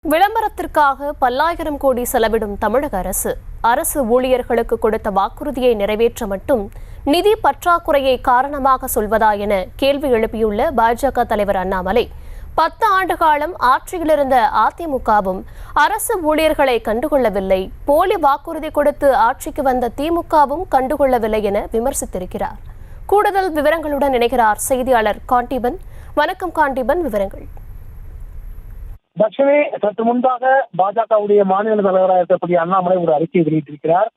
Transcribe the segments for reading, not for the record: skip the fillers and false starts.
விளம்பரத்திற்காக பல்லாயிரம் கோடி செலவிடும் தமிழக அரசு ஊழியர்களுக்கு கொடுத்த வாக்குறுதியை நிறைவேற்ற மட்டும் நிதி பற்றாக்குறையை காரணமாக சொல்வதா என கேள்வி எழுப்பியுள்ள பாஜக தலைவர் அண்ணாமலை 10 ஆண்டு காலம் ஆட்சியிலிருந்த அதிமுகவும் அரசு ஊழியர்களை கண்டுகொள்ளவில்லை, போலி வாக்குறுதி கொடுத்து ஆட்சிக்கு வந்த திமுகவும் கண்டுகொள்ளவில்லை என விமர்சித்திருக்கிறார். கூடுதல் விவரங்களுடன் இணைகிறார் செய்தியாளர் காண்டிபன். வணக்கம் காண்டிபன், விவரங்கள். தட்சணே சற்று முன்பாக பாஜகவுடைய மாநில தலைவராக இருக்கக்கூடிய அண்ணாமலை ஒரு அறிக்கையை வெளியிட்டிருக்கிறார்.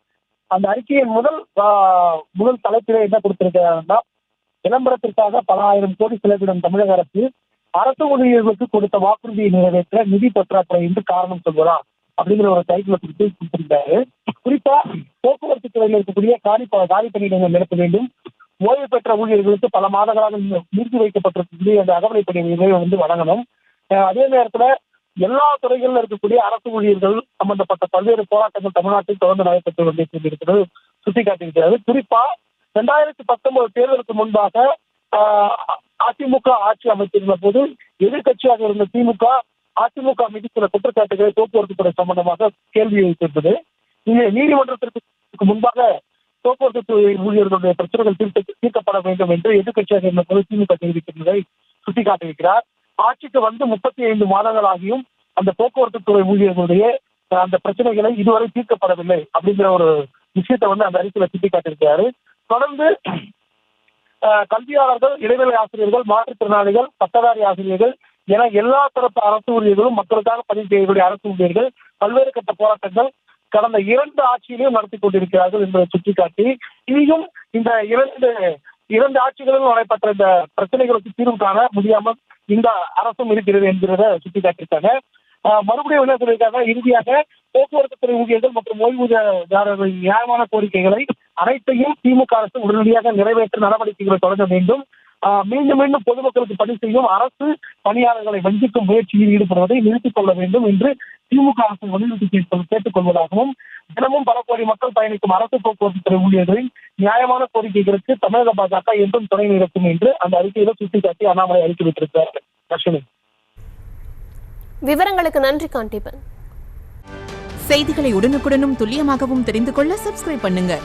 அந்த அறிக்கையின் முதல் தலைப்பிலே என்ன கொடுத்திருக்கிறார்னா, விளம்பரத்திற்காக பல ஆயிரம் கோடி செலவிடும் தமிழக அரசு ஊழியர்களுக்கு கொடுத்த வாக்குறுதியை நிறைவேற்ற நிதி பற்றாக்குறை என்று காரணம் சொல்வதா அப்படிங்கிற ஒரு டைட்டில் கொடுத்திருக்காரு. குறிப்பா போக்குவரத்து துறையில் இருக்கக்கூடிய காலி பணியிடங்கள் நிரப்ப வேண்டும், ஓய்வு பெற்ற ஊழியர்களுக்கு பல மாதங்களாக நிறுத்தி வைக்கப்பட்டிருக்கக்கூடிய அந்த அகவலை பணியை வழங்கணும். அதே நேரத்துல எல்லா துறைகளில் இருக்கக்கூடிய அரசு ஊழியர்கள் சம்பந்தப்பட்ட பல்வேறு போராட்டங்கள் தமிழ்நாட்டில் தொடர்ந்து நடைபெற்று கொண்டிருக்கிறது சுட்டிக்காட்டியிருக்கிறது. குறிப்பா 2019 தேர்தலுக்கு முன்பாக அதிமுக ஆட்சி அமைத்திருந்த போது எதிர்கட்சியாக இருந்த திமுக அதிமுக மீது சில குற்றச்சாட்டுகளை போக்குவரத்து துறை சம்பந்தமாக கேள்வி எழுப்பியிருந்தது. இங்கே நீதிமன்றத்திற்கு முன்பாக போக்குவரத்து துறை ஊழியர்களுடைய பிரச்சனைகள் தீர்க்கப்பட வேண்டும் என்று எதிர்கட்சியாக இருந்த போது திமுக தெரிவித்திருந்ததை சுட்டிக்காட்டியிருக்கிறார். ஆட்சிக்கு வந்து 35 மாதங்களாகியும் அந்த போக்குவரத்து துறை ஊழியர்களுடைய அந்த பிரச்சனைகளை இதுவரை தீர்க்கப்படவில்லை அப்படிங்கிற ஒரு விஷயத்தை அந்த அறிக்கையில சுட்டிக்காட்டியிருக்கிறாரு. தொடர்ந்து கல்வியாளர்கள், இடைநிலை ஆசிரியர்கள், மாற்றுத்திறனாளிகள், பட்டதாரி ஆசிரியர்கள் என எல்லா தரப்பு அரசு ஊழியர்களும் மக்களுக்காக பதிவு செய்யக்கூடிய அரசு ஊழியர்கள் பல்வேறு கட்ட போராட்டங்கள் கடந்த 2 ஆட்சியிலையும் நடத்தி கொண்டிருக்கிறார்கள் என்பதை சுட்டிக்காட்டி, இனியும் இந்த இரண்டு ஆட்சிகளிலும் நடைபெற்ற இந்த பிரச்சனைகளுக்கு தீர்வு காண முடியாமல் இந்த அரசும் இருக்கிறது என்கிறத சுட்டிக்காட்டியிருக்காங்க. மறுபடியும் என்ன சொல்லியிருக்காங்க, இறுதியாக போக்குவரத்து துறை ஊழியர்கள் மற்றும் ஓய்வூதியதாரர்களின் நியாயமான கோரிக்கைகளை அனைத்தையும் திமுக அரசு உடனடியாக நிறைவேற்ற நடவடிக்கைகளை தொடங்க வேண்டும். மீண்டும் மீண்டும் பொதுமக்களுக்கு பணி செய்யும் அரசு பணியாளர்களை வஞ்சிக்கும் முயற்சியில் ஈடுபடுவதை நிறுத்திக் கொள்ள வேண்டும் என்று திமுக அரசு வலியுறுத்தி கேட்டுக் கொள்வதாகவும், தினமும் பல கோடி மக்கள் பயணிக்கும் அரசு போக்குவரத்து துறை ஊழியர்களின் நியாயமான கோரிக்கைகளுக்கு தமிழக பாஜக என்றும் துணை நிற்கும் என்று அந்த அறிக்கையில சுட்டிக்காட்டி அண்ணாமலை அறிக்கை விட்டிருக்கிறார். தர்ஷினி, விவரங்களுக்கு நன்றி காண்டிபன். செய்திகளை உடனுக்குடனும் துல்லியமாகவும் தெரிந்து கொள்ள சப்ஸ்கிரைப் பண்ணுங்க.